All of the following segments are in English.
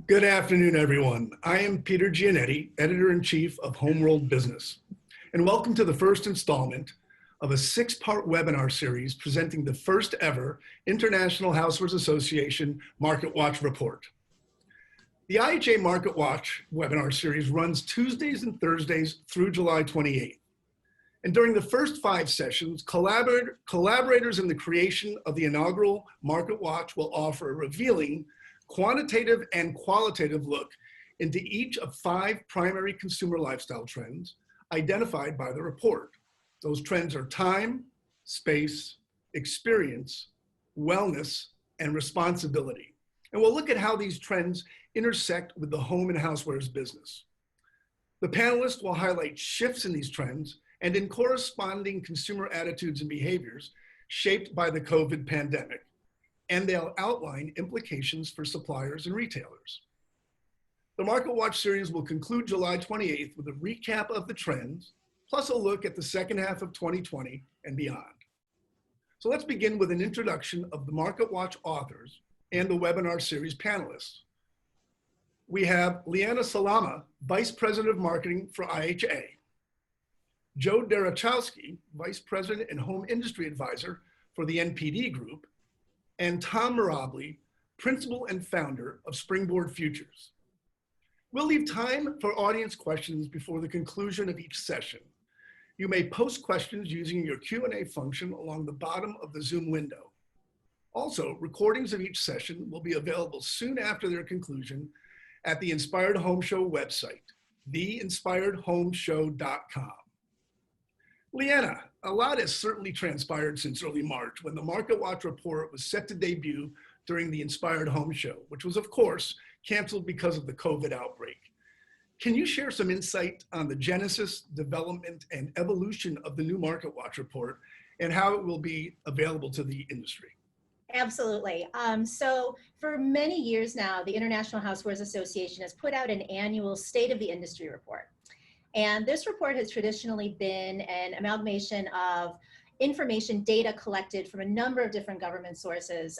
Good afternoon, everyone. I am Peter Gianetti, Editor-in-Chief of HomeWorld Business, and welcome to the first installment of a six-part webinar series presenting the first ever International Housewares Association Market Watch report. The IHA Market Watch webinar series runs Tuesdays and Thursdays through July 28th. And during the first 5 sessions, collaborators in the creation of the inaugural Market Watch will offer a revealing quantitative and qualitative look into each of 5 primary consumer lifestyle trends identified by the report. Those trends are time, space, experience, wellness, and responsibility. And we'll look at how these trends intersect with the home and housewares business. The panelists will highlight shifts in these trends and in corresponding consumer attitudes and behaviors shaped by the COVID pandemic, and they'll outline implications for suppliers and retailers. The Market Watch series will conclude July 28th with a recap of the trends, plus a look at the second half of 2020 and beyond. So let's begin with an introduction of the Market Watch authors and the webinar series panelists. We have Leana Salamah, Vice President of Marketing for IHA, Joe Derochowski, Vice President and Home Industry Advisor for the NPD Group, and Tom Mirabile, Principal and Founder of Springboard Futures. We'll leave time for audience questions before the conclusion of each session. You may post questions using your Q&A function along the bottom of the Zoom window. Also, recordings of each session will be available soon after their conclusion at the Inspired Home Show website, theinspiredhomeshow.com. Leana, a lot has certainly transpired since early March when the Market Watch report was set to debut during the Inspired Home Show, which was, of course, canceled because of the COVID outbreak. Can you share some insight on the genesis, development, and evolution of the new Market Watch report and how it will be available to the industry? Absolutely. So for many years now, the International Housewares Association has put out an annual State of the Industry report. And this report has traditionally been an amalgamation of information data collected from a number of different government sources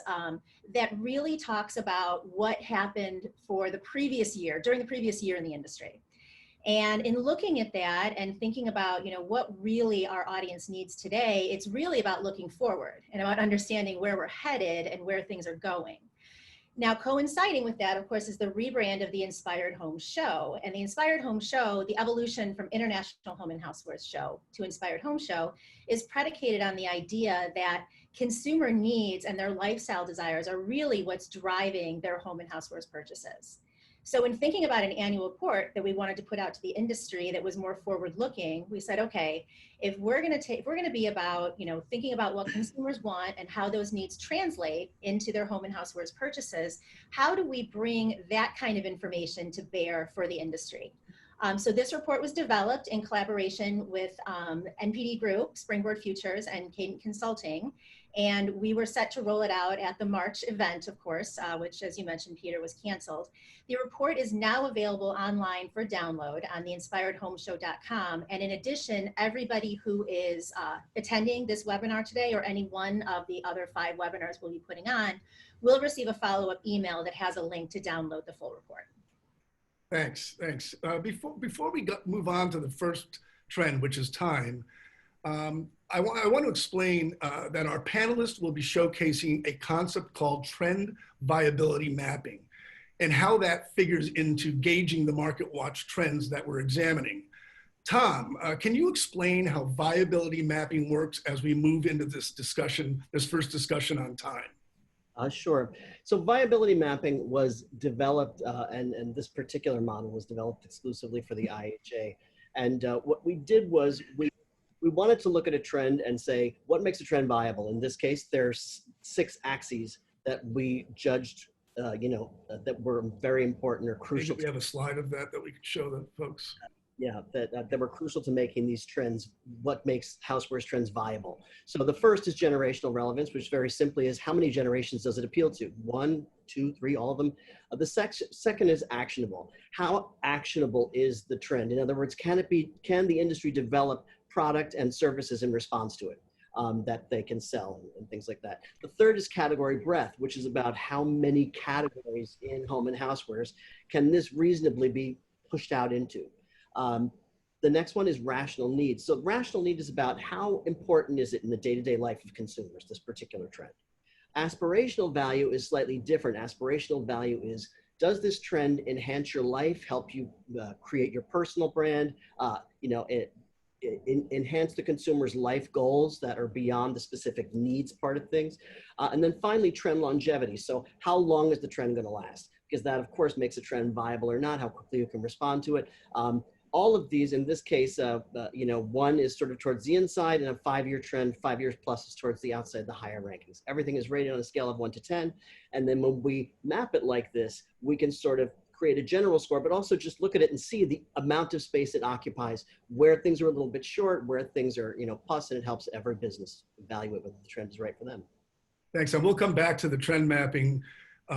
that really talks about what happened for the previous year, during the previous year in the industry. And in looking at that and thinking about, what really our audience needs today, it's really about looking forward and about understanding where we're headed and where things are going. Now, coinciding with that, of course, is the rebrand of the Inspired Home Show. And the Inspired Home Show, the evolution from International Home and Housewares Show to Inspired Home Show, is predicated on the idea that consumer needs and their lifestyle desires are really what's driving their home and housewares purchases. So in thinking about an annual report that we wanted to put out to the industry that was more forward-looking, we said, okay, if we're going to be about, thinking about what consumers want and how those needs translate into their home and housewares purchases, how do we bring that kind of information to bear for the industry? So this report was developed in collaboration with NPD Group, Springboard Futures, and Cadent Consulting. And we were set to roll it out at the March event, of course, which, as you mentioned, Peter, was canceled. The report is now available online for download on the inspiredhomeshow.com. And in addition, everybody who is attending this webinar today or any one of the other 5 webinars we'll be putting on will receive a follow-up email that has a link to download the full report. Thanks. Before we move on to the first trend, which is time, I want to explain that our panelists will be showcasing a concept called trend viability mapping and how that figures into gauging the Market Watch trends that we're examining. Tom, can you explain how viability mapping works as we move into this discussion, this first discussion on time? Sure. So viability mapping was developed, and this particular model was developed exclusively for the IHA. And what we did was we wanted to look at a trend and say, what makes a trend viable? In this case, there's 6 axes that we judged, that were very important or crucial. We have a slide of that we could show the folks. Yeah, that were crucial to making these trends, what makes housewares trends viable. So the first is generational relevance, which very simply is how many generations does it appeal to? 1, 2, 3, all of them. The second is actionable. How actionable is the trend? In other words, can the industry develop product and services in response to it? that they can sell and things like that. The third is category breadth, which is about how many categories in home and housewares can this reasonably be pushed out into. The next one is rational need. So rational need is about how important is it in the day-to-day life of consumers, this particular trend. Aspirational value is slightly different. Aspirational value is, does this trend enhance your life, help you create your personal brand, enhance the consumer's life goals that are beyond the specific needs part of things. And then finally, trend longevity. So how long is the trend going to last? Because that, of course, makes a trend viable or not, how quickly you can respond to it. All of these, in this case, one is sort of towards the inside, and a 5-year trend, 5 years plus, is towards the outside, the higher rankings. Everything is rated on a scale of 1 to 10. And then when we map it like this, we can sort of create a general score, but also just look at it and see the amount of space it occupies, where things are a little bit short, where things are, plus, and it helps every business evaluate whether the trend is right for them. Thanks. And we'll come back to the trend mapping,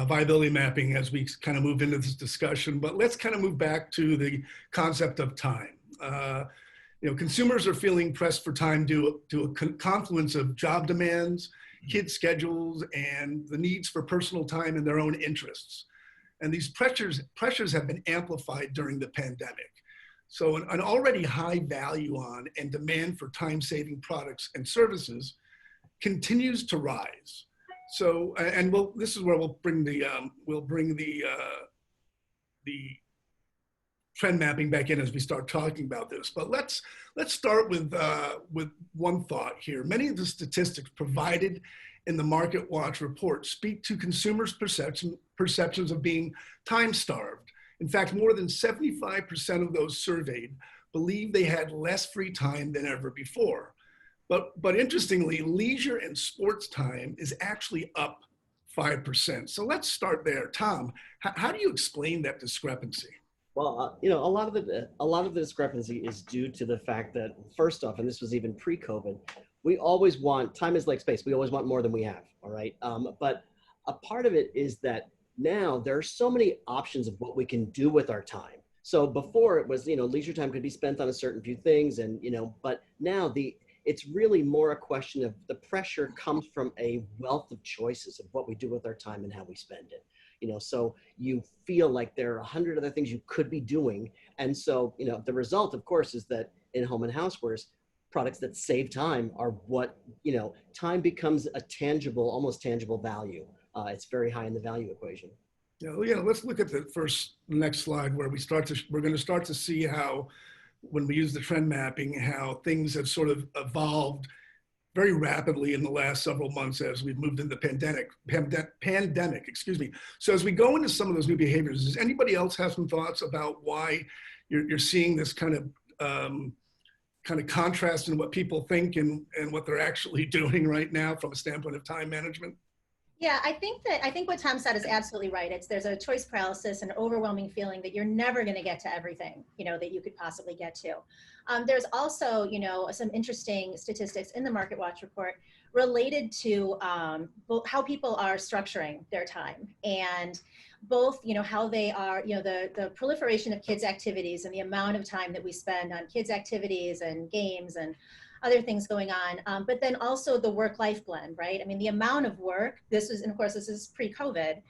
viability mapping as we kind of move into this discussion, but let's kind of move back to the concept of time. Consumers are feeling pressed for time due to a confluence of job demands, kids' schedules, and the needs for personal time and their own interests. And these pressures have been amplified during the pandemic. So an already high value on and demand for time-saving products and services continues to rise. So, and this is where we'll bring the trend mapping back in as we start talking about this. But let's start with one thought here. Many of the statistics provided in the Market Watch report speak to consumers' perceptions of being time-starved. In fact, more than 75% of those surveyed believe they had less free time than ever before. But interestingly, leisure and sports time is actually up 5%. So let's start there. Tom, how do you explain that discrepancy? Well, a lot of the discrepancy is due to the fact that, first off, and this was even pre-COVID, we always want, time is like space. We always want more than we have, all right? But a part of it is that now there are so many options of what we can do with our time. So before it was, leisure time could be spent on a certain few things, and, but now it's really more a question of the pressure comes from a wealth of choices of what we do with our time and how we spend it. So you feel like there are 100 other things you could be doing. And so, the result, of course, is that in home and housewares, products that save time are what, time becomes a tangible, almost tangible value. It's very high in the value equation. Yeah, let's look at the next slide where we're going to start to see how, when we use the trend mapping, how things have sort of evolved very rapidly in the last several months as we've moved into pandemic, excuse me. So as we go into some of those new behaviors, does anybody else have some thoughts about why you're seeing this kind of contrast in what people think and what they're actually doing right now from a standpoint of time management? Yeah, I think what Tom said is absolutely right. There's a choice paralysis and overwhelming feeling that you're never going to get to everything, that you could possibly get to. There's also, some interesting statistics in the Market Watch report related to how people are structuring their time, and both, how they are, the proliferation of kids' activities and the amount of time that we spend on kids' activities and games and other things going on, but then also the work-life blend, right? I mean, the amount of work, this is pre-COVID,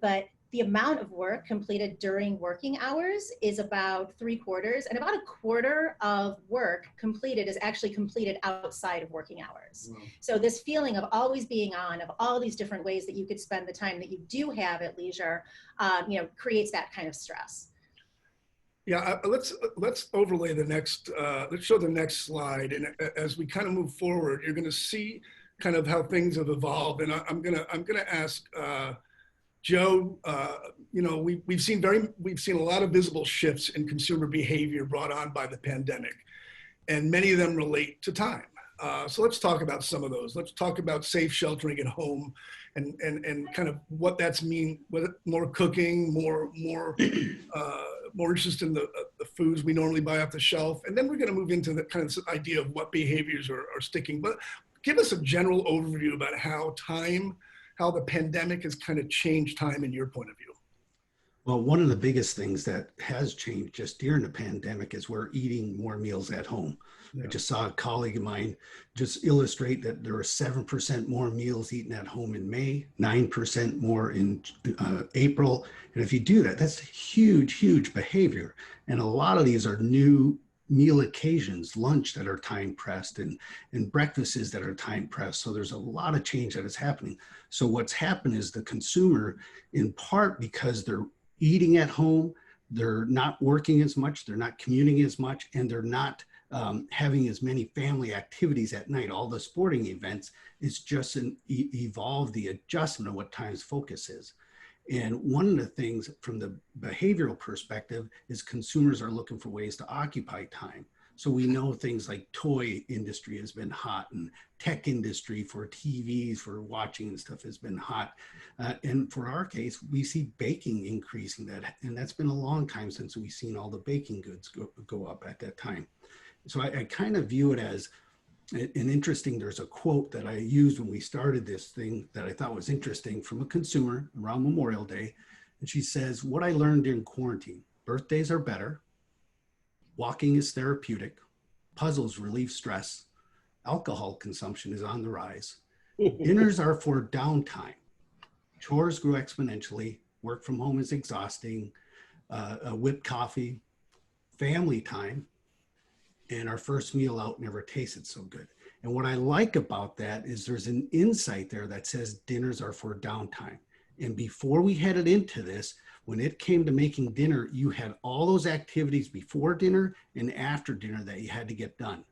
but the amount of work completed during working hours is about 3/4, and about 1/4 of work completed is actually completed outside of working hours. Wow. So this feeling of always being on, of all these different ways that you could spend the time that you do have at leisure, creates that kind of stress. Yeah, let's overlay the next, let's show the next slide. And as we kind of move forward, you're going to see kind of how things have evolved. And I'm going to ask Joe, we've seen a lot of visible shifts in consumer behavior brought on by the pandemic, and many of them relate to time. So let's talk about some of those. Let's talk about safe sheltering at home and kind of what that's mean, more cooking, more interest in the foods we normally buy off the shelf. And then we're going to move into the kind of idea of what behaviors are sticking. But give us a general overview about how the pandemic has kind of changed time in your point of view. Well, one of the biggest things that has changed just during the pandemic is we're eating more meals at home. Yeah. I just saw a colleague of mine just illustrate that there were 7% more meals eaten at home in May, 9% more in April. And if you do that, that's huge, huge behavior. And a lot of these are new meal occasions, lunch that are time pressed and breakfasts that are time pressed. So there's a lot of change that is happening. So what's happened is the consumer, in part because they're eating at home, they're not working as much, they're not commuting as much, and they're not having as many family activities at night. All the sporting events, it's just evolved the adjustment of what time's focus is. And one of the things from the behavioral perspective is consumers are looking for ways to occupy time. So we know things like toy industry has been hot, and tech industry for TVs, for watching and stuff has been hot. And for our case, we see baking increasing that. And that's been a long time since we've seen all the baking goods go up at that time. So I kind of view it as an interesting, there's a quote that I used when we started this thing that I thought was interesting from a consumer around Memorial Day. And she says, what I learned during quarantine, birthdays are better. Walking is therapeutic. Puzzles relieve stress. Alcohol consumption is on the rise. Dinners are for downtime. Chores grew exponentially. Work from home is exhausting. Whipped coffee, family time, and our first meal out never tasted so good. And what I like about that is there's an insight there that says dinners are for downtime. And before we headed into this, when it came to making dinner, you had all those activities before dinner and after dinner that you had to get done.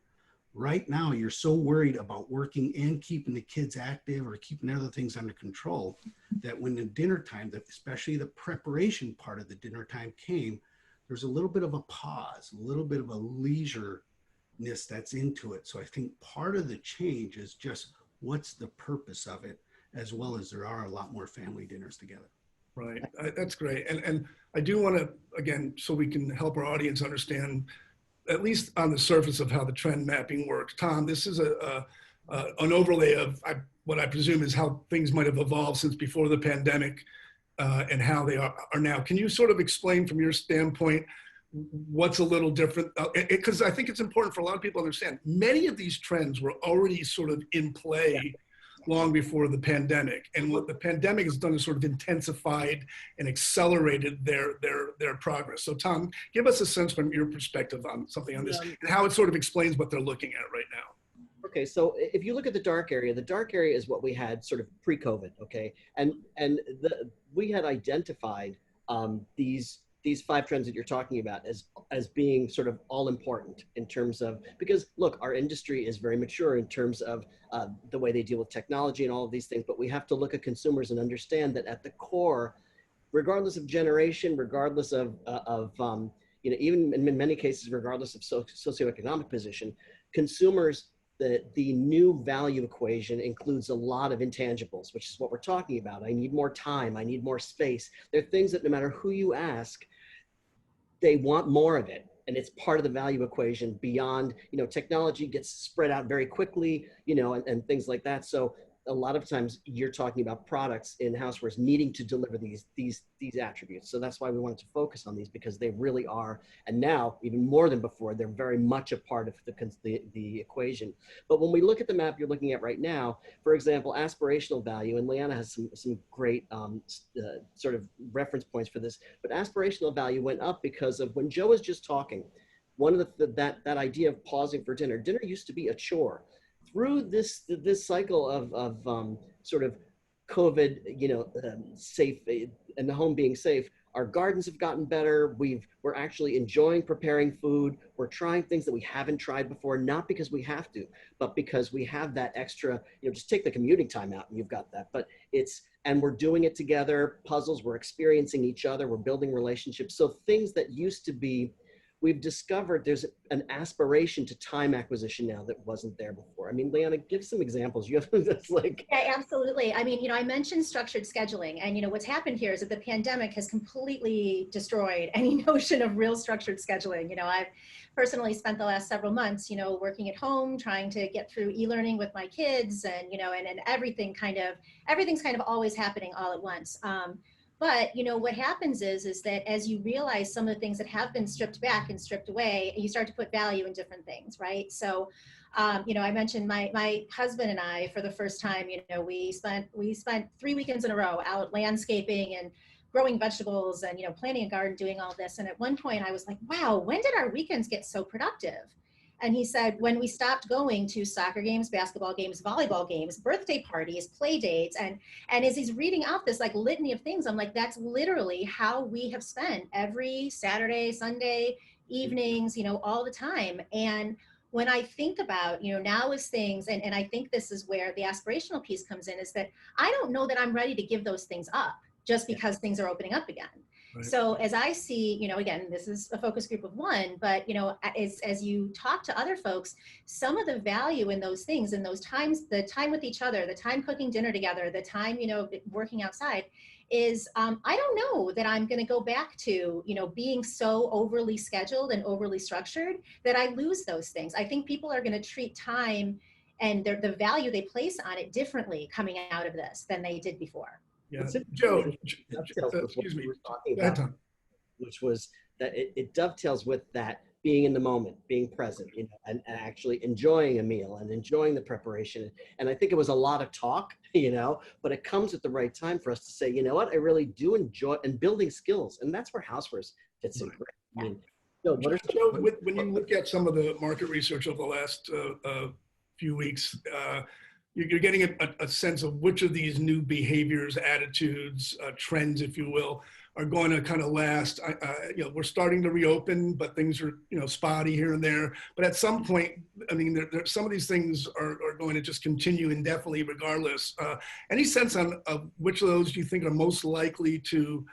Right now, you're so worried about working and keeping the kids active or keeping other things under control that when the dinner time, especially the preparation part of the dinner time came, there's a little bit of a pause, a little bit of a leisureness that's into it. So I think part of the change is just what's the purpose of it, as well as there are a lot more family dinners together. Right, that's great. And I do want to, again, so we can help our audience understand, at least on the surface of how the trend mapping works. Tom, this is an overlay of what I presume is how things might have evolved since before the pandemic and how they are now. Can you sort of explain from your standpoint what's a little different? Because I think it's important for a lot of people to understand, many of these trends were already sort of in play long before the pandemic. And what the pandemic has done is sort of intensified and accelerated their progress. So Tom, give us a sense from your perspective on something on this and how it sort of explains what they're looking at right now. Okay, so if you look at the dark area is what we had sort of pre-COVID, okay? And we had identified these 5 trends that you're talking about as being sort of all important in terms of, because look, our industry is very mature in terms of the way they deal with technology and all of these things, but we have to look at consumers and understand that at the core, regardless of generation, regardless of even in many cases, regardless of socioeconomic position, consumers, the new value equation includes a lot of intangibles, which is what we're talking about. I need more time. I need more space. There are things that no matter who you ask, they want more of it. And it's part of the value equation beyond, technology gets spread out very quickly, and things like that. So a lot of times you're talking about products in Housewares needing to deliver these attributes. So that's why we wanted to focus on these, because they really are, and now even more than before, they're very much a part of the equation. But when we look at the map you're looking at right now, for example, aspirational value, and Leana has some great sort of reference points for this, but aspirational value went up because of when Joe was just talking, one of that idea of pausing for dinner. Dinner used to be a chore. Through this cycle of sort of COVID, safe and the home being safe, our gardens have gotten better. We're actually enjoying preparing food. We're trying things that we haven't tried before, not because we have to, but because we have that extra, just take the commuting time out and you've got that. But and we're doing it together, puzzles, we're experiencing each other, we're building relationships. So things that used to be, we've discovered there's an aspiration to time acquisition now that wasn't there before. I mean, Leana, give some examples. You have that's like. Yeah, absolutely. I mean, I mentioned structured scheduling, and what's happened here is that the pandemic has completely destroyed any notion of real structured scheduling. I've personally spent the last several months, working at home, trying to get through e-learning with my kids, and everything's kind of always happening all at once. But what happens is that as you realize some of the things that have been stripped back and stripped away, you start to put value in different things, right? So, I mentioned my husband and I, for the first time, we spent 3 weekends in a row out landscaping and growing vegetables and planting a garden, doing all this. And at one point, I was like, "Wow, when did our weekends get so productive?" And he said, when we stopped going to soccer games, basketball games, volleyball games, birthday parties, play dates, and as he's reading out this like litany of things, I'm like, that's literally how we have spent every Saturday, Sunday, evenings, all the time. And when I think about, now as things, and I think this is where the aspirational piece comes in, is that I don't know that I'm ready to give those things up just because things are opening up again. Right. So as I see, again, this is a focus group of one, but, as you talk to other folks, some of the value in those things, in those times, the time with each other, the time cooking dinner together, the time, working outside is, I don't know that I'm going to go back to, being so overly scheduled and overly structured that I lose those things. I think people are going to treat time and the value they place on it differently coming out of this than they did before. Yeah, Joe, dovetails with what excuse me. we were talking Go ahead, about, Tom. which was that it dovetails with that being in the moment, being present, and actually enjoying a meal and enjoying the preparation. And I think it was a lot of talk, but it comes at the right time for us to say, you know what, I really do enjoy, and building skills. And that's where Housewares fits in great. I mean, Joe, when you look at some of the market research over the last few weeks, you're getting a sense of which of these new behaviors, attitudes, trends, if you will, are going to kind of last. We're starting to reopen, but things are, spotty here and there. But at some point, I mean, some of these things are going to just continue indefinitely regardless. Any sense on which of those do you think are most likely to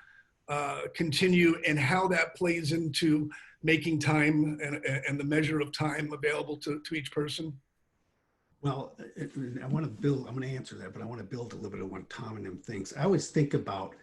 continue and how that plays into making time and the measure of time available to each person? Well, I'm going to answer that, but I want to build a little bit on what Tom and them thinks. I always think about,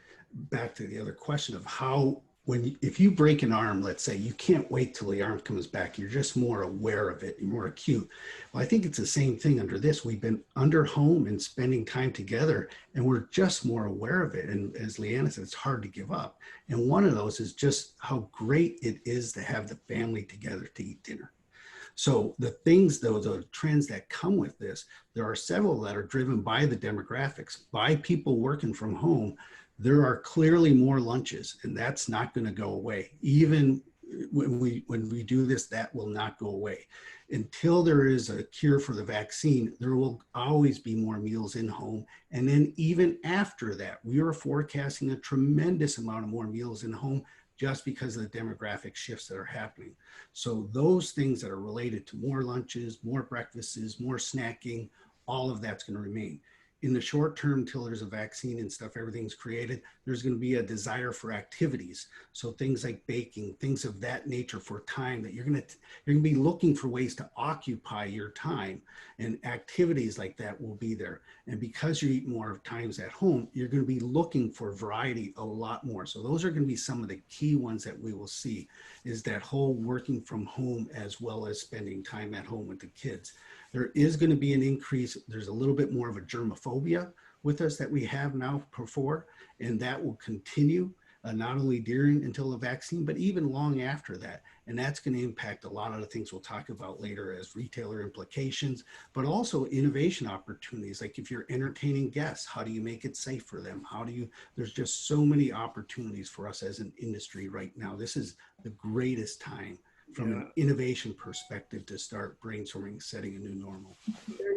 back to the other question of how, if you break an arm, let's say, you can't wait till the arm comes back. You're just more aware of it. You're more acute. Well, I think it's the same thing under this. We've been under home and spending time together, and we're just more aware of it. And as Leana said, it's hard to give up. And one of those is just how great it is to have the family together to eat dinner. So the things, though, the trends that come with this, there are several that are driven by the demographics, by people working from home. There are clearly more lunches, and that's not going to go away. Even when we do this, that will not go away. Until there is a cure for the vaccine, there will always be more meals in home. And then even after that, we are forecasting a tremendous amount of more meals in home, just because of the demographic shifts that are happening. So those things that are related to more lunches, more breakfasts, more snacking, all of that's going to remain. In the short term, until there's a vaccine and stuff, everything's created, there's going to be a desire for activities. So things like baking, things of that nature for time that you're going to be looking for ways to occupy your time, and activities like that will be there. And because you eat more times at home, you're going to be looking for variety a lot more. So those are going to be some of the key ones that we will see, is that whole working from home as well as spending time at home with the kids. There is going to be an increase. There's a little bit more of a germophobia with us that we have now before, and that will continue not only during until the vaccine, but even long after that. And that's going to impact a lot of the things we'll talk about later as retailer implications, but also innovation opportunities. Like if you're entertaining guests, how do you make it safe for them? There's just so many opportunities for us as an industry right now. This is the greatest time from an innovation perspective to start brainstorming, setting a new normal.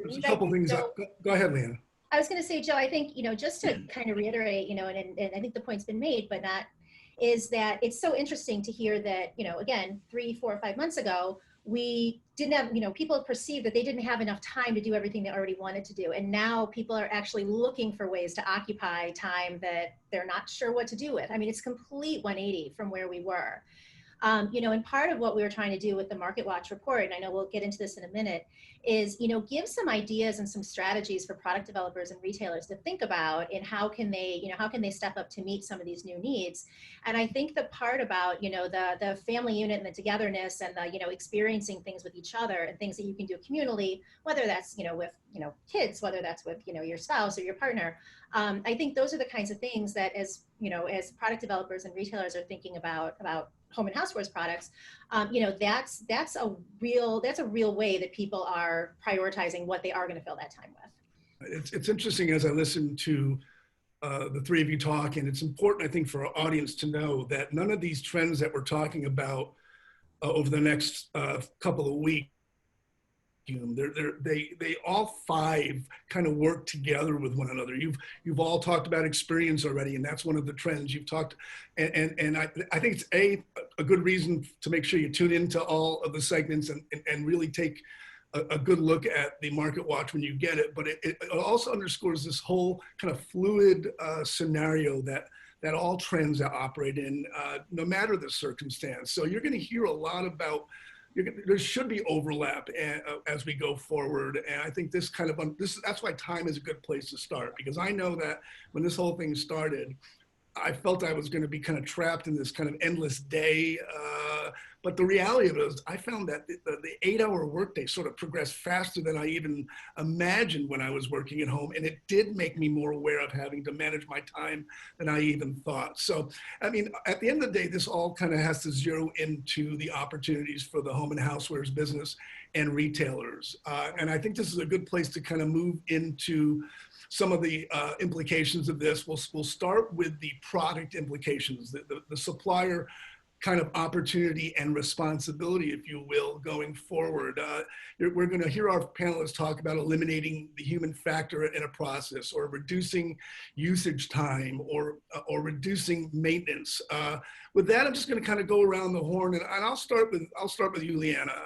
There's a couple things. Go ahead, Leana. I was going to say, Joe, I think, just to kind of reiterate, and I think the point's been made, but not, is that it's so interesting to hear that, again, 3, 4, 5 months ago, we didn't have, people perceived that they didn't have enough time to do everything they already wanted to do. And now people are actually looking for ways to occupy time that they're not sure what to do with. I mean, it's complete 180 from where we were. And part of what we were trying to do with the Market Watch report, and I know we'll get into this in a minute, is, give some ideas and some strategies for product developers and retailers to think about, and how can they step up to meet some of these new needs. And I think the part about, the family unit and the togetherness and the, experiencing things with each other and things that you can do communally, whether that's, with, kids, whether that's with, your spouse or your partner, I think those are the kinds of things that, as you know, as product developers and retailers are thinking about home and housewares products, you know, that's a real way that people are prioritizing what they are going to fill that time with. It's interesting as I listen to the three of you talk, and it's important, I think, for our audience to know that none of these trends that we're talking about over the next couple of weeks, they all five kind of work together with one another. You've all talked about experience already, and that's one of the trends you've talked. And I think it's a good reason to make sure you tune into all of the segments and really take a good look at the Market Watch when you get it. But it also underscores this whole kind of fluid scenario that all trends operate in, no matter the circumstance. So you're going to hear a lot about. There should be overlap as we go forward, and I think this kind of that's why time is a good place to start, because I know that when this whole thing started, I felt I was going to be kind of trapped in this kind of endless day. But the reality of it is, I found that the 8-hour workday sort of progressed faster than I even imagined when I was working at home. And it did make me more aware of having to manage my time than I even thought. So, I mean, at the end of the day, this all kind of has to zero into the opportunities for the home and housewares business and retailers. And I think this is a good place to kind of move into some of the implications of this. We'll start with the product implications, the supplier kind of opportunity and responsibility, if you will, going forward. We're going to hear our panelists talk about eliminating the human factor in a process, or reducing usage time, or reducing maintenance. With that, I'm just going to kind of go around the horn, and I'll start with you, Leana.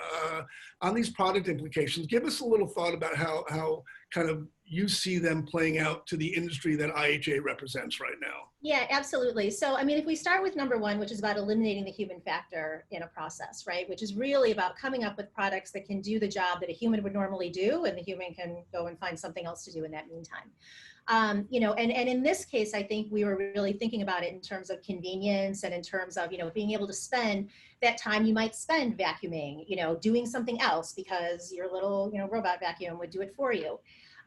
On these product implications, give us a little thought about how kind of you see them playing out to the industry that IHA represents right now. Yeah, absolutely. So, I mean, if we start with number one, which is about eliminating the human factor in a process, right? Which is really about coming up with products that can do the job that a human would normally do, and the human can go and find something else to do in that meantime. You know, and in this case, I think we were really thinking about it in terms of convenience, and in terms of, you know, being able to spend that time you might spend vacuuming, you know, doing something else because your little, you know, robot vacuum would do it for you.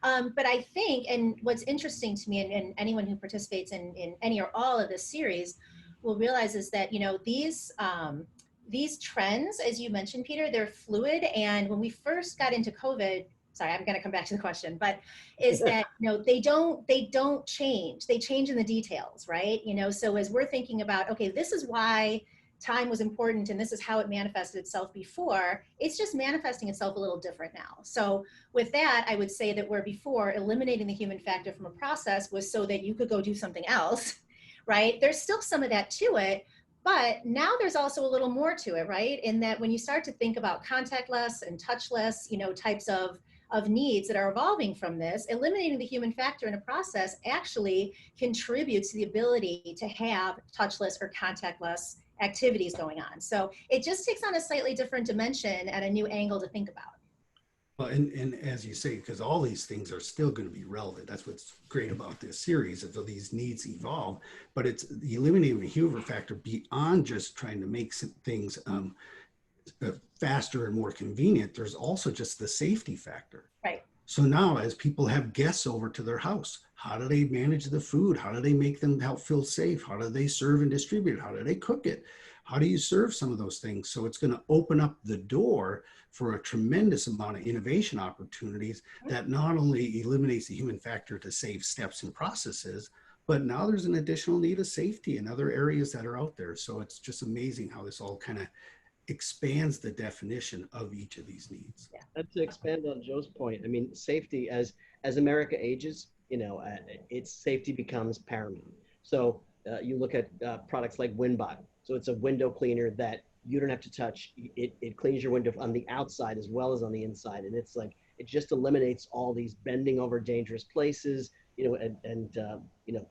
But I think, and what's interesting to me, and anyone who participates in any or all of this series will realize, is that, you know, these trends, as you mentioned, Peter, they're fluid. And when we first got into COVID, sorry, I'm going to come back to the question, but is that, you know, they don't change. They change in the details, right? You know, so as we're thinking about, okay, this is why time was important, and this is how it manifested itself before, it's just manifesting itself a little different now. So with that, I would say that where before eliminating the human factor from a process was so that you could go do something else, right? There's still some of that to it, but now there's also a little more to it, right? In that when you start to think about contactless and touchless, you know, types of needs that are evolving from this, eliminating the human factor in a process actually contributes to the ability to have touchless or contactless activities going on. So it just takes on a slightly different dimension and a new angle to think about. Well, and as you say, because all these things are still going to be relevant. That's what's great about this series, is that these needs evolve, but it's eliminating the human factor beyond just trying to make things faster and more convenient. There's also just the safety factor. Right. So now, as people have guests over to their house, how do they manage the food? How do they make them help feel safe? How do they serve and distribute it? How do they cook it? How do you serve some of those things? So it's going to open up the door for a tremendous amount of innovation opportunities that not only eliminates the human factor to save steps and processes, but now there's an additional need of safety in other areas that are out there. So it's just amazing how this all kind of expands the definition of each of these needs. Yeah. And to expand on Joe's point, I mean, safety, as America ages, you know, its safety becomes paramount. So you look at products like Winbot. So it's a window cleaner that you don't have to touch. It cleans your window on the outside as well as on the inside. And it's like, it just eliminates all these bending over dangerous places, you know, and you know,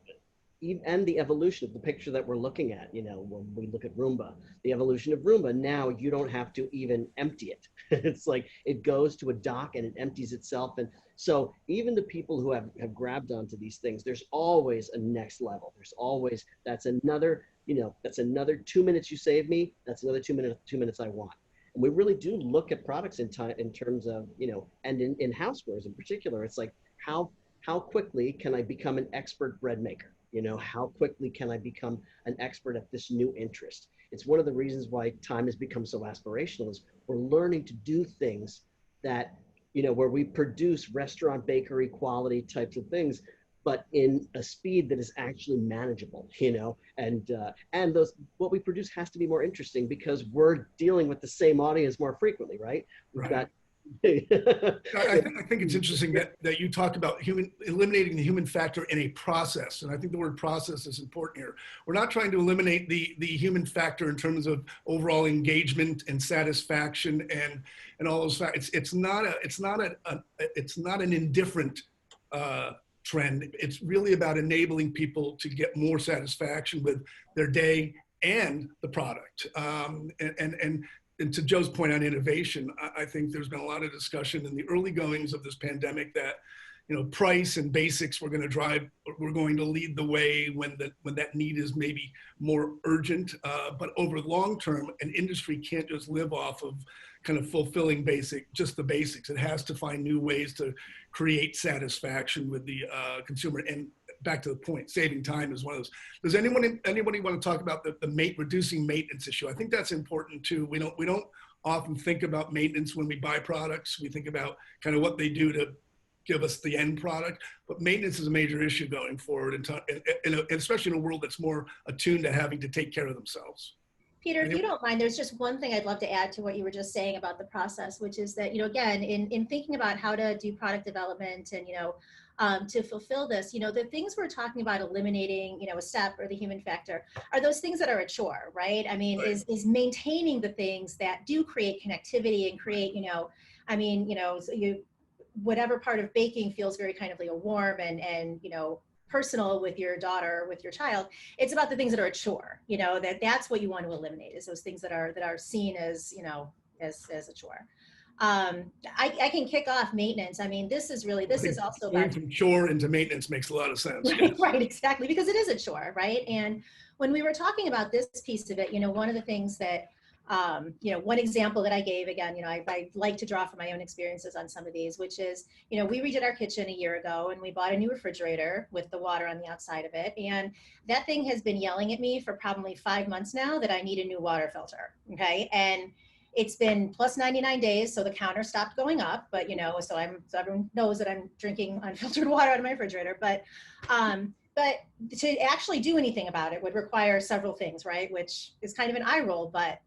and the evolution of the picture that we're looking at, you know, when we look at Roomba, the evolution of Roomba, now you don't have to even empty it. It's like it goes to a dock and it empties itself. And so even the people who have grabbed onto these things, there's always a next level. There's always, that's another, you know, that's another 2 minutes you save me. That's another 2 minutes I want. And we really do look at products in terms of, you know, and in housewares in particular, it's like, how quickly can I become an expert bread maker? You know, how quickly can I become an expert at this new interest? It's one of the reasons why time has become so aspirational is we're learning to do things that, you know, where we produce restaurant, bakery, quality types of things, but in a speed that is actually manageable, you know, and those, what we produce has to be more interesting because we're dealing with the same audience more frequently, right? We've Right. got I think it's interesting that you talk about eliminating the human factor in a process. And I think the word process is important here. We're not trying to eliminate the human factor in terms of overall engagement and satisfaction and all those factors. It's not an indifferent trend. It's really about enabling people to get more satisfaction with their day and the product. And to Joe's point on innovation, I think there's been a lot of discussion in the early goings of this pandemic that, you know, price and basics we're going to lead the way when that need is maybe more urgent. But over long term, an industry can't just live off of kind of fulfilling just the basics. It has to find new ways to create satisfaction with the consumer. And back to the point, saving time is one of those. Does anybody want to talk about the reducing maintenance issue? I think that's important too. We don't often think about maintenance when we buy products. We think about kind of what they do to give us the end product, but maintenance is a major issue going forward, and especially in a world that's more attuned to having to take care of themselves. Peter, if you don't mind, there's just one thing I'd love to add to what you were just saying about the process, which is that, you know, again, in thinking about how to do product development and, you know, to fulfill this, you know, the things we're talking about eliminating, you know, a step or the human factor are those things that are a chore, right? I mean, Right. is maintaining the things that do create connectivity and create, you know, I mean, you know, so whatever part of baking feels very kind of like a warm and, you know, personal with your daughter, with your child. It's about the things that are a chore, you know, that's what you want to eliminate, is those things that are seen as, you know, as a chore. I can kick off maintenance. I mean, this is also going about from chore into maintenance makes a lot of sense. right, right, exactly, because it is a chore, right? And when we were talking about this piece of it, you know, one of the things that you know, one example that I gave, again, you know, I like to draw from my own experiences on some of these, which is, you know, we redid our kitchen a year ago and we bought a new refrigerator with the water on the outside of it. And that thing has been yelling at me for probably 5 months now that I need a new water filter. Okay. And it's been plus 99 days. So the counter stopped going up, but, you know, so everyone knows that I'm drinking unfiltered water out of my refrigerator, but to actually do anything about it would require several things, right? Which is kind of an eye roll, but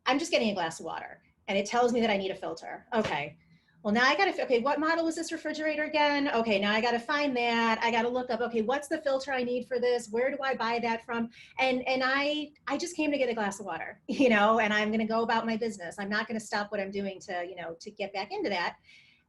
I'm just getting a glass of water and it tells me that I need a filter. Okay. Well, now I got to, okay, what model was this refrigerator again? Okay, now I got to find that. I got to look up, okay, what's the filter I need for this? Where do I buy that from? And I just came to get a glass of water, you know, and I'm going to go about my business. I'm not going to stop what I'm doing to, you know, to get back into that.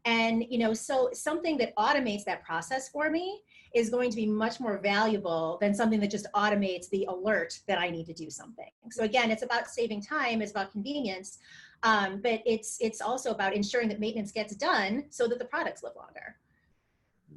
And, you know, so something that automates that process for me is going to be much more valuable than something that just automates the alert that I need to do something. So again, it's about saving time, it's about convenience, but it's also about ensuring that maintenance gets done so that the products live longer.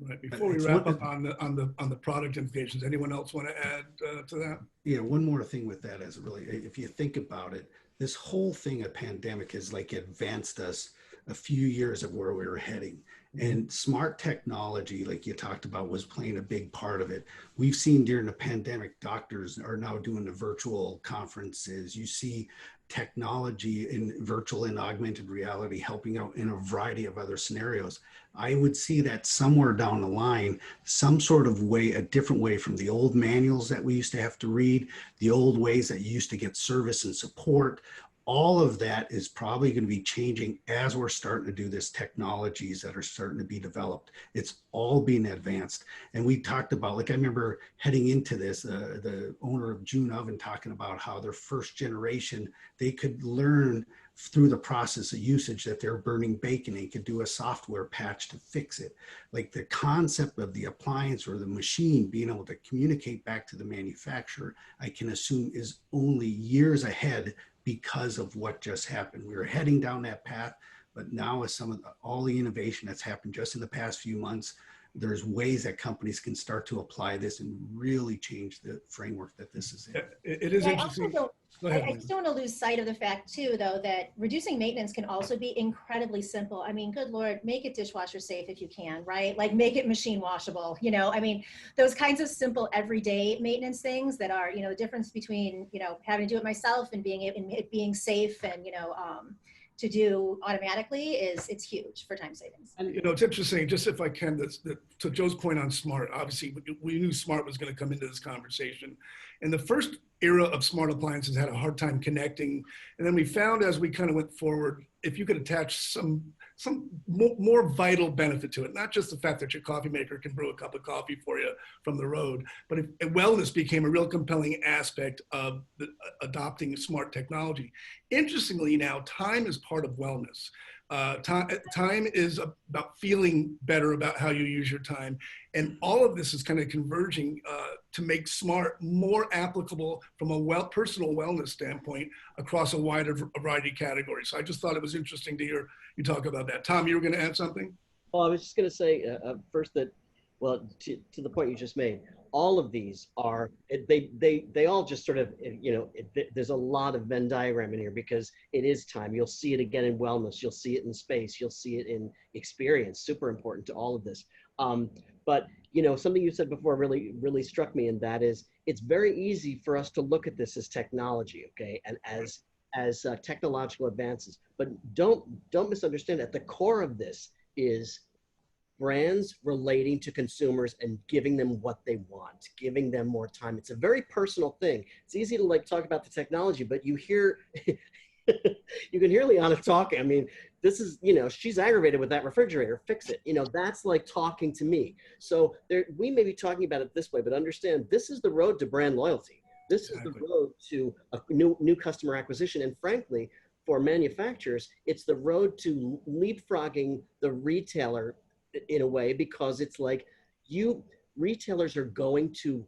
Right. Before we wrap up on the product implications, anyone else want to add to that? Yeah, one more thing with that is really, if you think about it, this whole thing, a pandemic has like advanced us a few years of where we were heading. And smart technology, like you talked about, was playing a big part of it. We've seen during the pandemic, doctors are now doing the virtual conferences. You see technology in virtual and augmented reality helping out in a variety of other scenarios. I would see that somewhere down the line, some sort of way, a different way from the old manuals that we used to have to read, the old ways that you used to get service and support. All of that is probably going to be changing as we're starting to do this technologies that are starting to be developed. It's all being advanced. And we talked about, like, I remember heading into this, the owner of June Oven talking about how their first generation, they could learn through the process of usage that they're burning bacon. They could do a software patch to fix it. Like the concept of the appliance or the machine being able to communicate back to the manufacturer, I can assume is only years ahead because of what just happened. We were heading down that path, but now with all the innovation that's happened just in the past few months, there's ways that companies can start to apply this and really change the framework that this is in. It is interesting. Go ahead, I just don't want to lose sight of the fact too, though, that reducing maintenance can also be incredibly simple. I mean, good Lord, make it dishwasher safe if you can, right? Like make it machine washable, you know, I mean, those kinds of simple everyday maintenance things that are, you know, the difference between, you know, having to do it myself and being it being safe and, you know, to do automatically it's huge for time savings. And you know, it's interesting, just if I can, to Joe's point on smart, obviously we knew smart was going to come into this conversation. And the first era of smart appliances had a hard time connecting. And then we found as we kind of went forward, if you could attach some more vital benefit to it, not just the fact that your coffee maker can brew a cup of coffee for you from the road, but wellness became a real compelling aspect of adopting smart technology. Interestingly now, time is part of wellness. Time is about feeling better about how you use your time. And all of this is kind of converging to make smart more applicable from a personal wellness standpoint across a wider variety of categories. So I just thought it was interesting to hear you talk about that. Tom, you were going to add something? Well, I was just going to say first that, well, to the point you just made, all of these are, they all just sort of, you know, there's a lot of Venn diagram in here because it is time. You'll see it again in wellness. You'll see it in space. You'll see it in experience, super important to all of this. But, you know, something you said before really struck me, and that is it's very easy for us to look at this as technology, okay, and as technological advances. But don't misunderstand, at the core of this is brands relating to consumers and giving them what they want, giving them more time. It's a very personal thing. It's easy to like talk about the technology, but you hear, you can hear Leana talking. I mean, this is, you know, she's aggravated with that refrigerator, fix it. You know, that's like talking to me. So we may be talking about it this way, but understand this is the road to brand loyalty. This is the road to a new customer acquisition. And frankly, for manufacturers, it's the road to leapfrogging the retailer in a way, because it's like retailers are going to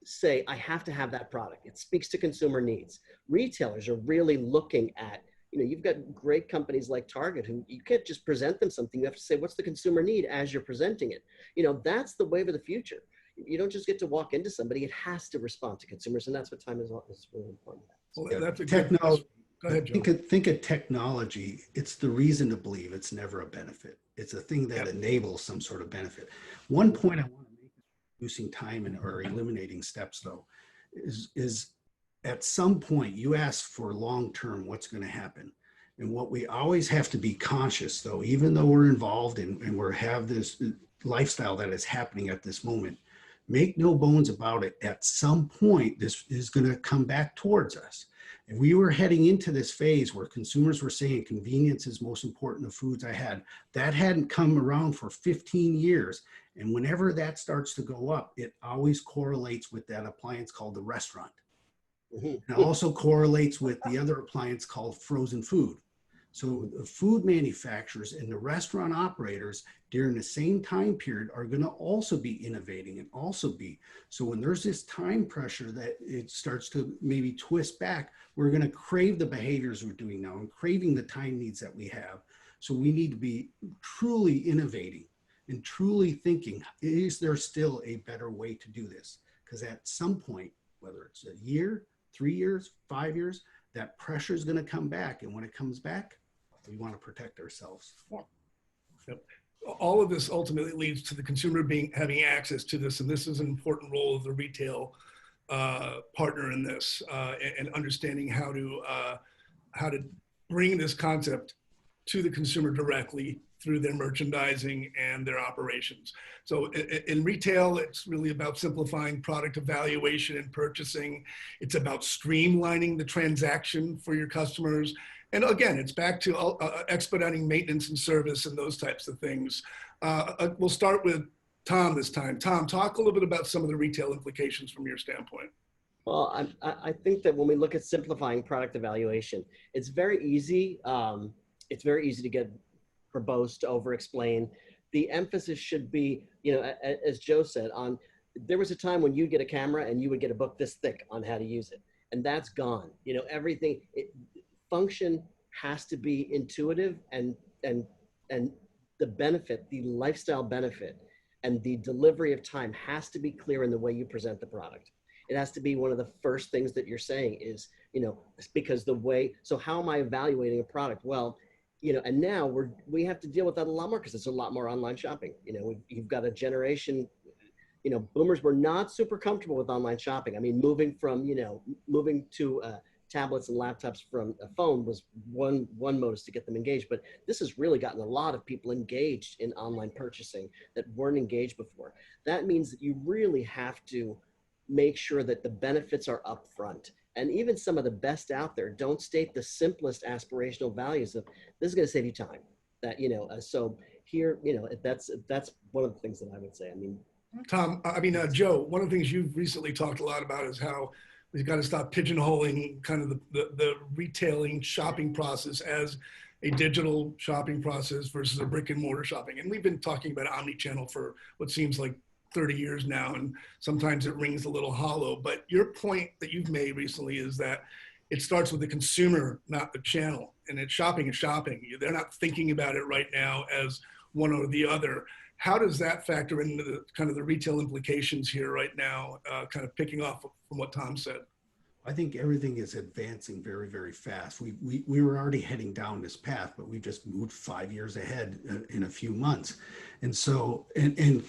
say, I have to have that product. It speaks to consumer needs. Retailers are really looking at, you know, you've got great companies like Target who you can't just present them something. You have to say, what's the consumer need as you're presenting it? You know, that's the wave of the future. You don't just get to walk into somebody. It has to respond to consumers. And that's what time is really important. Well, Yeah, that's a technology. Go ahead, Joe. Think of technology. It's the reason to believe it's never a benefit. It's a thing that enables some sort of benefit. One point I want to make is reducing time or eliminating steps, though, is at some point you ask for long-term what's going to happen. And what we always have to be conscious, though, even though we're involved and we have this lifestyle that is happening at this moment, make no bones about it. At some point, this is going to come back towards us. And we were heading into this phase where consumers were saying convenience is most important of foods I had. That hadn't come around for 15 years. And whenever that starts to go up, it always correlates with that appliance called the restaurant. It also correlates with the other appliance called frozen food. So the food manufacturers and the restaurant operators during the same time period are going to also be innovating and also be. So when there's this time pressure that it starts to maybe twist back, we're going to crave the behaviors we're doing now and craving the time needs that we have. So we need to be truly innovating and truly thinking, is there still a better way to do this? Because at some point, whether it's a year, 3 years, 5 years, that pressure is going to come back. And when it comes back, we want to protect ourselves. Yeah. Yep. All of this ultimately leads to the consumer having access to this, and this is an important role of the retail partner in this, and understanding how to bring this concept to the consumer directly through their merchandising and their operations. So in retail, it's really about simplifying product evaluation and purchasing. It's about streamlining the transaction for your customers. And again, it's back to expediting maintenance and service and those types of things. We'll start with Tom this time. Tom, talk a little bit about some of the retail implications from your standpoint. Well, I think that when we look at simplifying product evaluation, it's very easy. It's very easy to get verbose, to over-explain. The emphasis should be, you know, as Joe said, there was a time when you'd get a camera and you would get a book this thick on how to use it. And that's gone. You know, everything, function has to be intuitive, and the benefit, the lifestyle benefit and the delivery of time has to be clear in the way you present the product. It has to be one of the first things that you're saying is you know, because the way, so how am I evaluating a product? Well, you know, and now we have to deal with that a lot more because there's a lot more online shopping. You know, you've got a generation, you know, boomers were not super comfortable with online shopping. I mean, moving to tablets and laptops from a phone was one modus to get them engaged. But this has really gotten a lot of people engaged in online purchasing that weren't engaged before. That means that you really have to make sure that the benefits are upfront. And even some of the best out there don't state the simplest aspirational values of this is going to save you time. That, you know, so here, you know, that's one of the things that I would say. I mean, Tom, Joe, one of the things you've recently talked a lot about is how we've got to stop pigeonholing kind of the retailing shopping process as a digital shopping process versus a brick and mortar shopping. And we've been talking about omni-channel for what seems like 30 years now, and sometimes it rings a little hollow. But your point that you've made recently is that it starts with the consumer, not the channel. And it's shopping is shopping. They're not thinking about it right now as one or the other. How does that factor into the kind of the retail implications here right now, kind of picking off from what Tom said? I think everything is advancing very, very fast. We were already heading down this path, but we just moved 5 years ahead in a few months. And so, and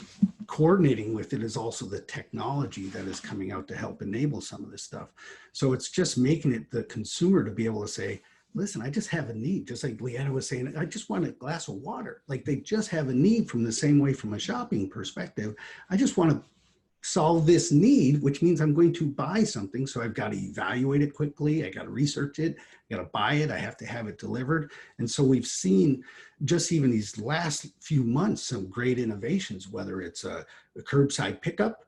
coordinating with it is also the technology that is coming out to help enable some of this stuff. So it's just making it the consumer to be able to say, listen, I just have a need. Just like Leana was saying, I just want a glass of water. Like they just have a need from the same way from a shopping perspective. I just want to solve this need, which means I'm going to buy something. So I've got to evaluate it quickly. I got to research it. I got to buy it. I have to have it delivered. And so we've seen just even these last few months, some great innovations, whether it's a curbside pickup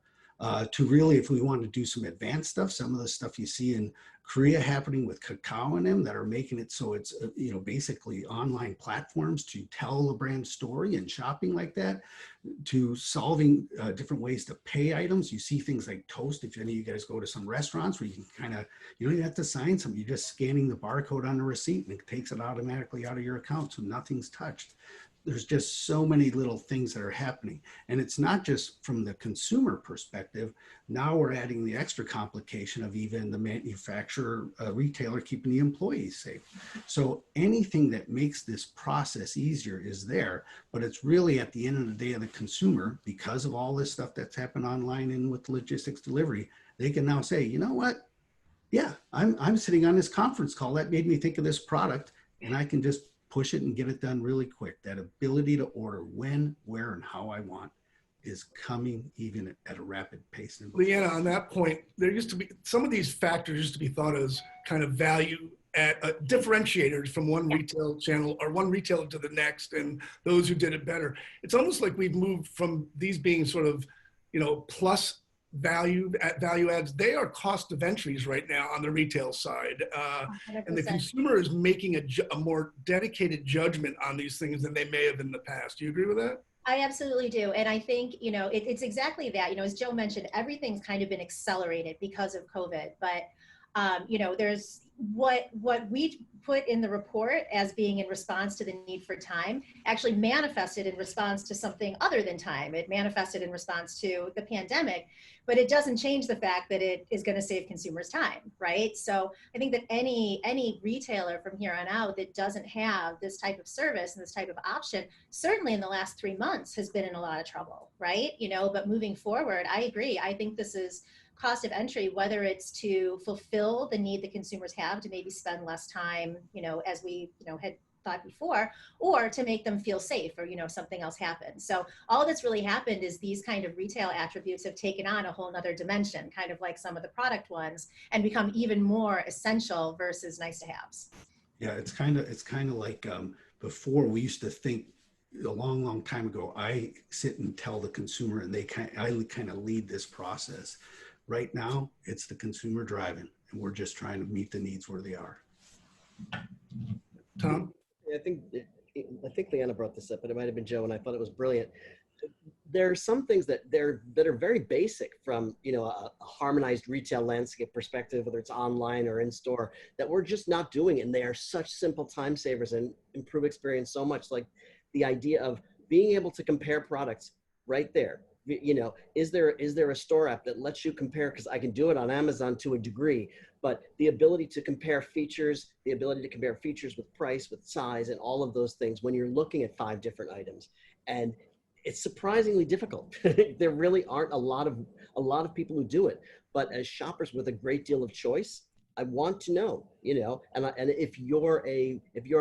to really, if we want to do some advanced stuff, some of the stuff you see in Korea happening with Kakao and them that are making it so it's, you know, basically online platforms to tell a brand story and shopping like that, to solving different ways to pay items. You see things like Toast. If any of you guys go to some restaurants where you can kind of, you don't even have to sign something, you're just scanning the barcode on the receipt and it takes it automatically out of your account. So nothing's touched. There's just so many little things that are happening. And it's not just from the consumer perspective. Now we're adding the extra complication of even the manufacturer, retailer keeping the employees safe. So anything that makes this process easier is there, but it's really at the end of the day of the consumer, because of all this stuff that's happened online and with logistics delivery, they can now say, you know what? Yeah, I'm sitting on this conference call that made me think of this product, and I can just push it and get it done really quick. That ability to order when, where, and how I want is coming even at a rapid pace. Leana, on that point, there used to be, some of these factors used to be thought as kind of value at differentiators from one retail channel or one retailer to the next, and those who did it better. It's almost like we've moved from these being sort of, you know, plus value adds. They are cost of entries right now on the retail side, and the consumer is making a more dedicated judgment on these things than they may have in the past. Do you agree with that? I absolutely do. And I think, you know, it's exactly that. You know, as Joe mentioned, everything's kind of been accelerated because of COVID. But, you know, there's what we put in the report as being in response to the need for time actually manifested in response to something other than time. It manifested in response to the pandemic, but it doesn't change the fact that it is going to save consumers time, right? So I think that any retailer from here on out that doesn't have this type of service and this type of option, certainly in the last 3 months has been in a lot of trouble, right? You know, but moving forward, I agree. I think this is cost of entry, whether it's to fulfill the need that consumers have to maybe spend less time, you know, as we, you know, had thought before, or to make them feel safe, or, you know, something else happens. So all that's really happened is these kind of retail attributes have taken on a whole nother dimension, kind of like some of the product ones, and become even more essential versus nice to haves. Yeah, it's kind of like before we used to think a long time ago, I sit and tell the consumer and I kind of lead this process. Right now, it's the consumer driving, and we're just trying to meet the needs where they are. Tom? I think Leana brought this up, but it might have been Joe, and I thought it was brilliant. There are some things that are very basic from, you know, a harmonized retail landscape perspective, whether it's online or in store, that we're just not doing, and they are such simple time savers and improve experience so much. Like the idea of being able to compare products right there You know, is there a store app that lets you compare? Because I can do it on Amazon to a degree, but the ability to compare features, with price, with size, and all of those things when you're looking at 5 different items. And it's surprisingly difficult. There really aren't a lot of people who do it. But as shoppers with a great deal of choice, I want to know, you know, and if you're a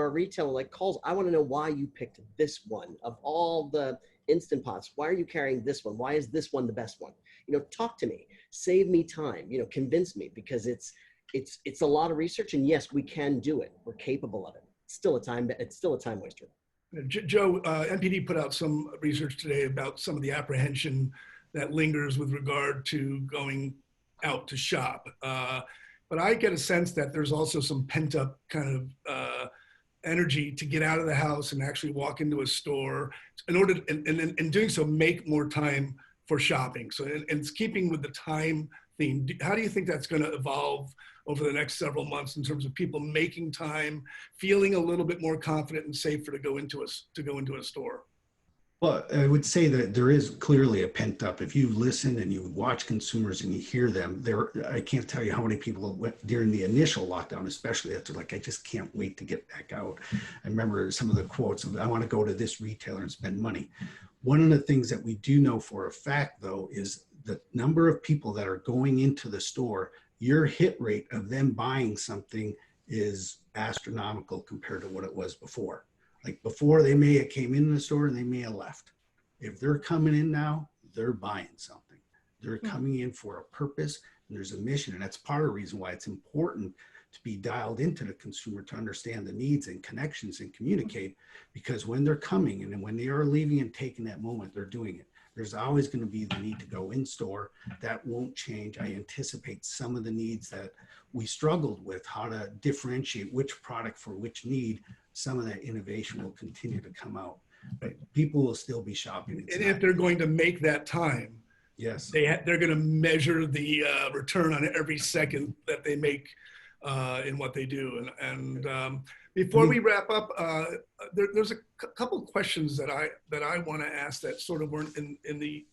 retailer like Kohl's, I want to know why you picked this one of all the Instant Pots. Why are you carrying this one? Why is this one the best one? You know, talk to me, save me time, you know, convince me, because it's a lot of research, and yes, we can do it. We're capable of it. It's still a time waster. Joe, NPD put out some research today about some of the apprehension that lingers with regard to going out to shop. But I get a sense that there's also some pent up kind of energy to get out of the house and actually walk into a store in order to, and in doing so, make more time for shopping. So, and it's keeping with the time theme. How do you think that's going to evolve over the next several months in terms of people making time, feeling a little bit more confident and safer to go into a store? Well, I would say that there is clearly a pent up. If you listen and you watch consumers and you hear them, I can't tell you how many people went during the initial lockdown, especially after, like, I just can't wait to get back out. I remember some of the quotes of, I want to go to this retailer and spend money. One of the things that we do know for a fact, though, is the number of people that are going into the store, your hit rate of them buying something is astronomical compared to what it was before. Like before, they may have came in the store and they may have left. If they're coming in now, they're buying something. They're coming in for a purpose, and there's a mission. And that's part of the reason why it's important to be dialed into the consumer, to understand the needs and connections and communicate, because when they're coming and then when they are leaving and taking that moment, they're doing it. There's always going to be the need to go in store. That won't change. I anticipate some of the needs that we struggled with, how to differentiate which product for which need. Some of that innovation will continue to come out, but people will still be shopping. And if they're going to make that time, yes, they're going to measure the return on every second that they make in what they do. And before we wrap up, there's a couple of questions that I want to ask that sort of weren't in the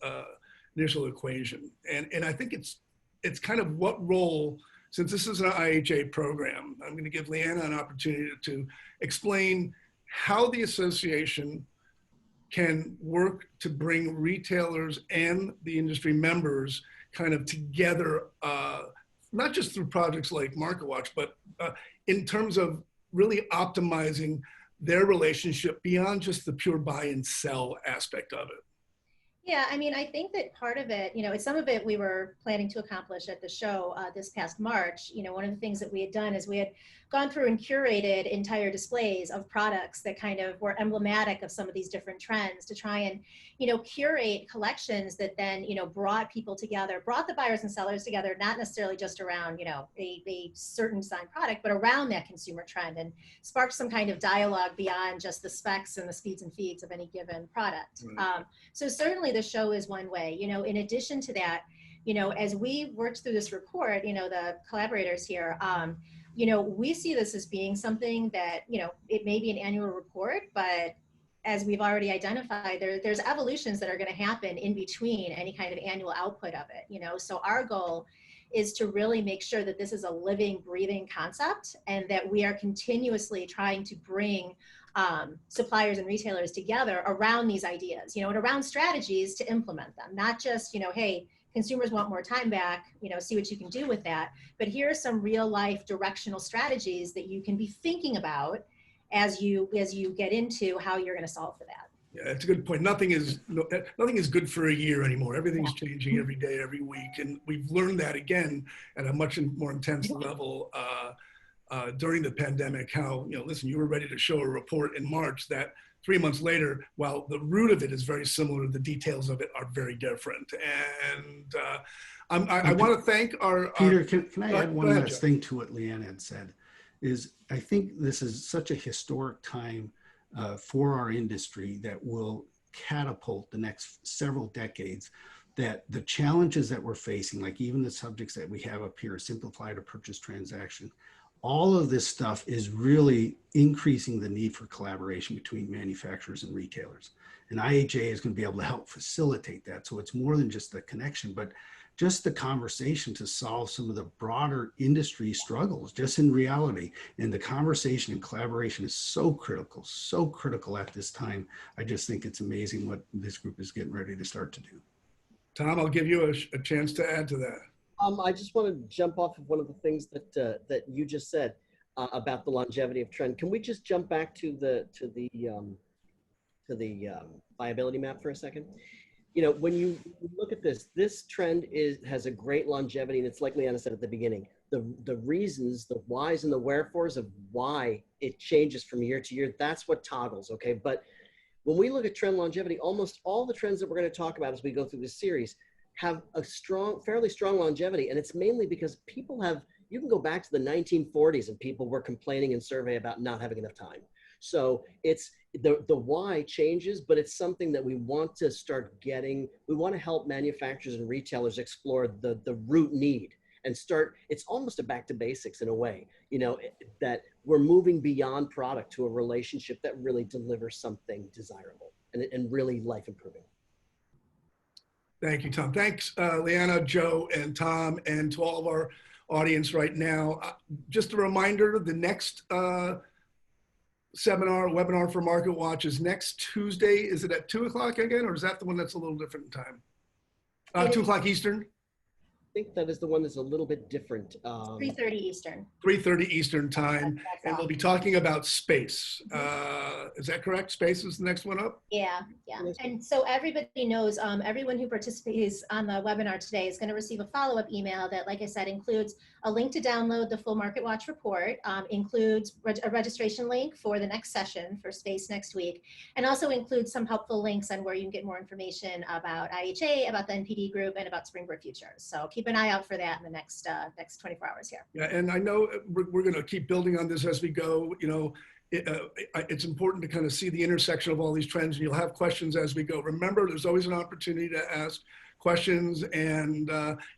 initial equation. And I think it's kind of what role, since this is an IHA program, I'm going to give Leana an opportunity to explain how the association can work to bring retailers and the industry members kind of together, not just through projects like MarketWatch, but in terms of really optimizing their relationship beyond just the pure buy and sell aspect of it. Yeah, I mean, I think that part of it, you know, some of it we were planning to accomplish at the show this past March. You know, one of the things that we had done is we had gone through and curated entire displays of products that kind of were emblematic of some of these different trends to try and, you know, curate collections that then, you know, brought people together, brought the buyers and sellers together, not necessarily just around, you know, a certain design product, but around that consumer trend, and sparked some kind of dialogue beyond just the specs and the speeds and feeds of any given product. Right. So certainly the show is one way. You know, in addition to that, you know, as we worked through this report, you know, the collaborators here, you know, we see this as being something that, you know, it may be an annual report, but as we've already identified, there's evolutions that are going to happen in between any kind of annual output of it, you know. So our goal is to really make sure that this is a living, breathing concept, and that we are continuously trying to bring suppliers and retailers together around these ideas, you know, and around strategies to implement them. Not just, you know, hey, consumers want more time back, you know, see what you can do with that. But here are some real life directional strategies that you can be thinking about as you get into how you're going to solve for that. Yeah, that's a good point. Nothing is good for a year anymore. Everything's changing every day, every week. And we've learned that again at a much more intense level during the pandemic, how, you know, listen, you were ready to show a report in March that 3 months later, while the root of it is very similar, the details of it are very different. And I want to thank our— Peter, can I add one last thing to what Leanne had said? Is I think this is such a historic time for our industry that will catapult the next several decades, that the challenges that we're facing, like even the subjects that we have up here, simplified or purchase transaction, all of this stuff is really increasing the need for collaboration between manufacturers and retailers. And IHA is going to be able to help facilitate that. So it's more than just the connection, but just the conversation to solve some of the broader industry struggles, just in reality. And the conversation and collaboration is so critical at this time. I just think it's amazing what this group is getting ready to start to do. Tom, I'll give you a chance to add to that. I just want to jump off of one of the things that that you just said about the longevity of trend. Can we just jump back to the viability map for a second? You know, when you look at this trend has a great longevity, and it's like Leana said at the beginning, the reasons, the whys and the wherefores of why it changes from year to year, that's what toggles, okay? But when we look at trend longevity, almost all the trends that we're going to talk about as we go through this series have a fairly strong longevity, and it's mainly because people have, you can go back to the 1940s and people were complaining in survey about not having enough time. So it's the why changes, but it's something that we want to start getting. We want to help manufacturers and retailers explore the root need and start. It's almost a back to basics in a way, you know, that we're moving beyond product to a relationship that really delivers something desirable and really life improving. Thank you, Tom. Thanks, Leana, Joe, and Tom, and to all of our audience right now. Just a reminder, the next webinar for MarketWatch is next Tuesday. Is it at 2 o'clock again, or is that the one that's a little different in time? 2 o'clock Eastern? I think that is the one that's a little bit different. 3:30 Eastern. 3:30 Eastern time, That's and all. we'll be talking about space. Is that correct? Space is the next one up? Yeah. And so everybody knows, everyone who participates on the webinar today is going to receive a follow-up email that, like I said, includes a link to download the full MarketWatch report, includes a registration link for the next session for space next week, and also includes some helpful links on where you can get more information about IHA, about the NPD Group, and about Springboard Futures. So keep an eye out for that in the next 24 hours here. Yeah, and I know we're going to keep building on this as we go. You know, it's important to kind of see the intersection of all these trends, and you'll have questions as we go. Remember, there's always an opportunity to ask questions, and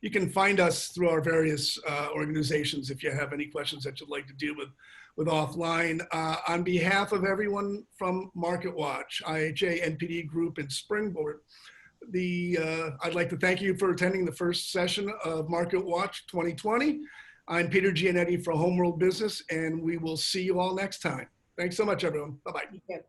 you can find us through our various organizations if you have any questions that you'd like to deal with offline. On behalf of everyone from MarketWatch, IHA, NPD Group, and Springboard, I'd like to thank you for attending the first session of MarketWatch 2020. I'm Peter Gianetti for HomeWorld Business, and we will see you all next time. Thanks so much, everyone. Bye-bye.